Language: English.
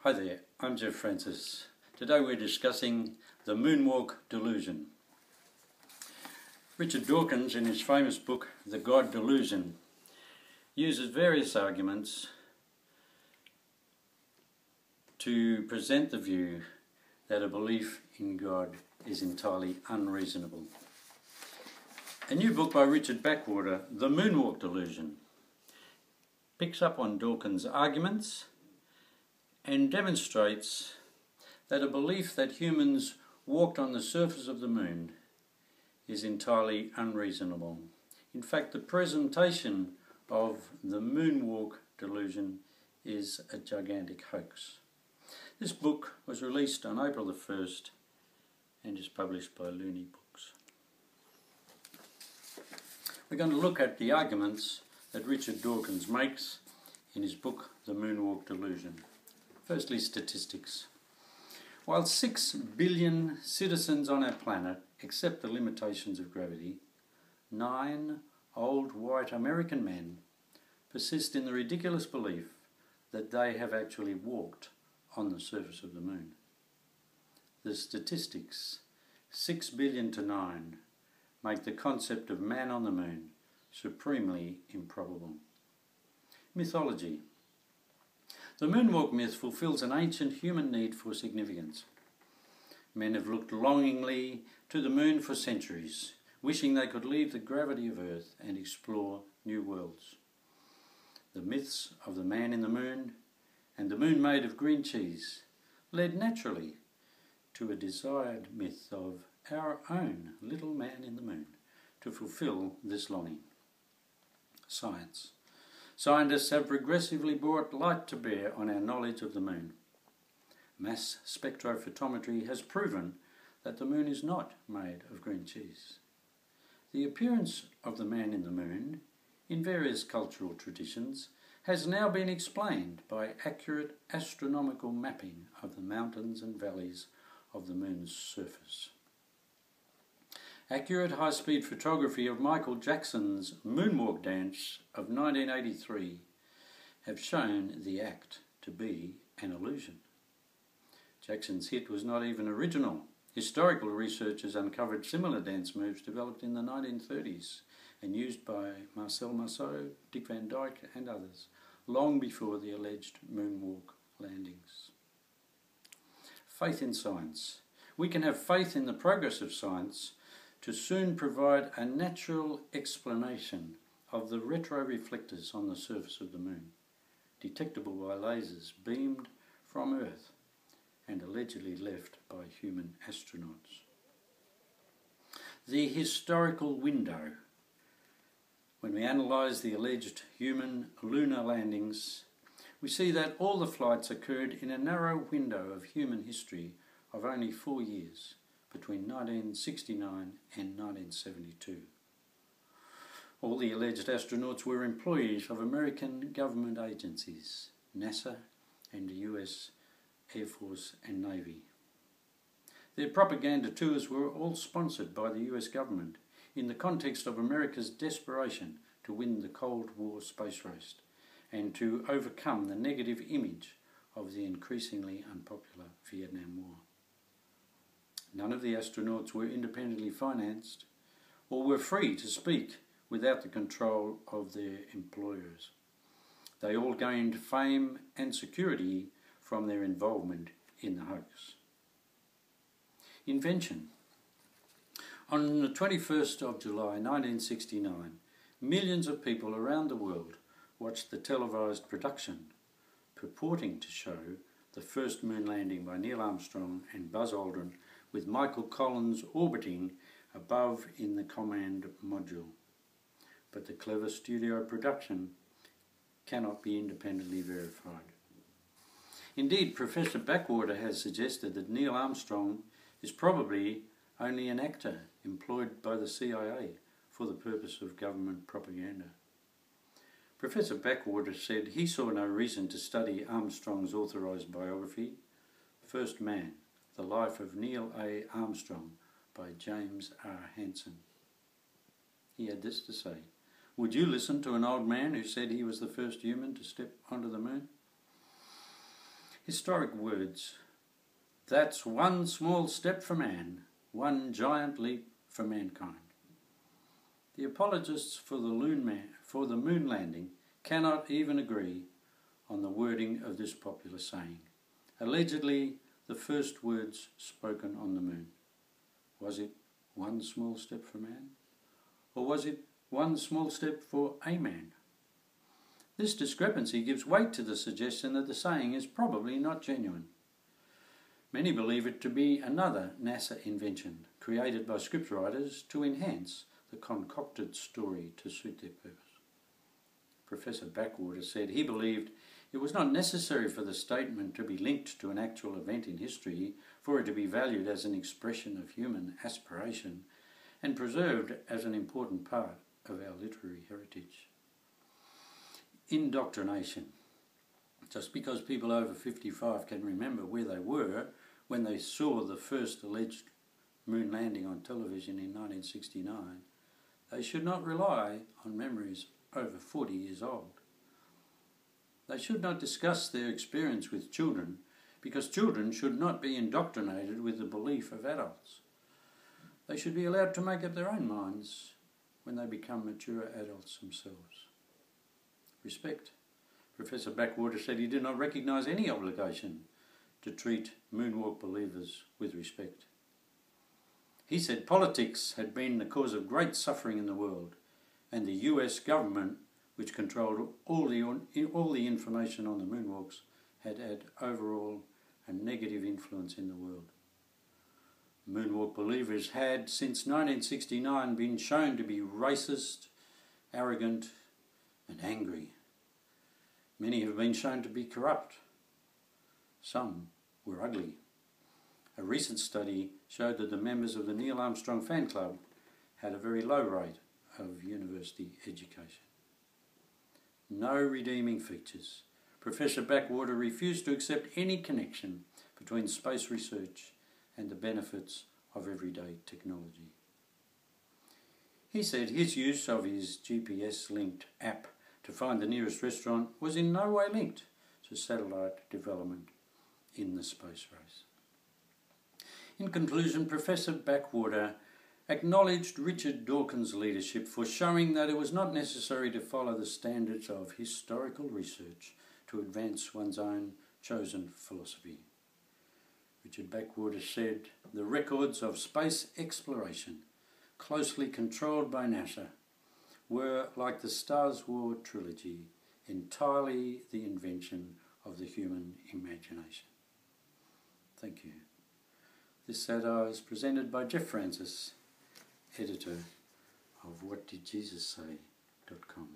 Hi there, I'm Geoff Francis. Today we're discussing the Moonwalk Delusion. Richard Dawkins, in his famous book, The God Delusion, uses various arguments to present the view that a belief in God is entirely unreasonable. A new book by Richard Backwater, The Moonwalk Delusion, picks up on Dawkins' arguments and demonstrates that a belief that humans walked on the surface of the moon is entirely unreasonable. In fact, the presentation of the Moonwalk Delusion is a gigantic hoax. This book was released on April the 1st and is published by Looney Books. We're going to look at the arguments that Richard Dawkins makes in his book, The Moonwalk Delusion. Firstly, statistics. While 6 billion citizens on our planet accept the limitations of gravity, 9 old white American men persist in the ridiculous belief that they have actually walked on the surface of the moon. The statistics, 6 billion to 9, make the concept of man on the moon supremely improbable. Mythology. The moonwalk myth fulfills an ancient human need for significance. Men have looked longingly to the moon for centuries, wishing they could leave the gravity of Earth and explore new worlds. The myths of the man in the moon and the moon made of green cheese led naturally to a desired myth of our own little man in the moon to fulfill this longing. Science. Scientists have progressively brought light to bear on our knowledge of the moon. Mass spectrophotometry has proven that the moon is not made of green cheese. The appearance of the man in the moon, in various cultural traditions, has now been explained by accurate astronomical mapping of the mountains and valleys of the moon's surface. Accurate high-speed photography of Michael Jackson's moonwalk dance of 1983 have shown the act to be an illusion. Jackson's hit was not even original. Historical researchers uncovered similar dance moves developed in the 1930s and used by Marcel Marceau, Dick Van Dyke and others long before the alleged moonwalk landings. Faith in science. We can have faith in the progress of science to soon provide a natural explanation of the retroreflectors on the surface of the moon, detectable by lasers beamed from Earth and allegedly left by human astronauts. The historical window. When we analyse the alleged human lunar landings, we see that all the flights occurred in a narrow window of human history of only 4 years, between 1969 and 1972. All the alleged astronauts were employees of American government agencies, NASA and the US Air Force and Navy. Their propaganda tours were all sponsored by the US government in the context of America's desperation to win the Cold War space race and to overcome the negative image of the increasingly unpopular Vietnam War. None of the astronauts were independently financed or were free to speak without the control of their employers. They all gained fame and security from their involvement in the hoax. Invention. On the 21st of July 1969, millions of people around the world watched the televised production purporting to show the first moon landing by Neil Armstrong and Buzz Aldrin, with Michael Collins orbiting above in the command module. But the clever studio production cannot be independently verified. Indeed, Professor Backwater has suggested that Neil Armstrong is probably only an actor employed by the CIA for the purpose of government propaganda. Professor Backwater said he saw no reason to study Armstrong's authorised biography, First Man, The Life of Neil A. Armstrong by James R. Hansen. He had this to say: "Would you listen to an old man who said he was the first human to step onto the moon?" Historic words. That's one small step for man, one giant leap for mankind. The apologists for the moon landing cannot even agree on the wording of this popular saying. Allegedly, the first words spoken on the moon. Was it one small step for man? Or was it one small step for a man? This discrepancy gives weight to the suggestion that the saying is probably not genuine. Many believe it to be another NASA invention created by scriptwriters to enhance the concocted story to suit their purpose. Professor Backwater said he believed it was not necessary for the statement to be linked to an actual event in history for it to be valued as an expression of human aspiration and preserved as an important part of our literary heritage. Indoctrination. Just because people over 55 can remember where they were when they saw the first alleged moon landing on television in 1969, they should not rely on memories over 40 years old. They should not discuss their experience with children because children should not be indoctrinated with the belief of adults. They should be allowed to make up their own minds when they become mature adults themselves. Respect. Professor Backwater said he did not recognise any obligation to treat Moonwalk believers with respect. He said politics had been the cause of great suffering in the world, and the US government, which controlled all the information on the moonwalks, had overall a negative influence in the world. Moonwalk believers had, since 1969, been shown to be racist, arrogant, and angry. Many have been shown to be corrupt. Some were ugly. A recent study showed that the members of the Neil Armstrong fan club had a very low rate of university education. No redeeming features. Professor Backwater refused to accept any connection between space research and the benefits of everyday technology. He said his use of his GPS-linked app to find the nearest restaurant was in no way linked to satellite development in the space race. In conclusion, Professor Backwater acknowledged Richard Dawkins' leadership for showing that it was not necessary to follow the standards of historical research to advance one's own chosen philosophy. Richard Backwater said the records of space exploration, closely controlled by NASA, were, like the Star Wars trilogy, entirely the invention of the human imagination. Thank you. This satire is presented by Geoff Francis, editor of whatdidjesussay.com.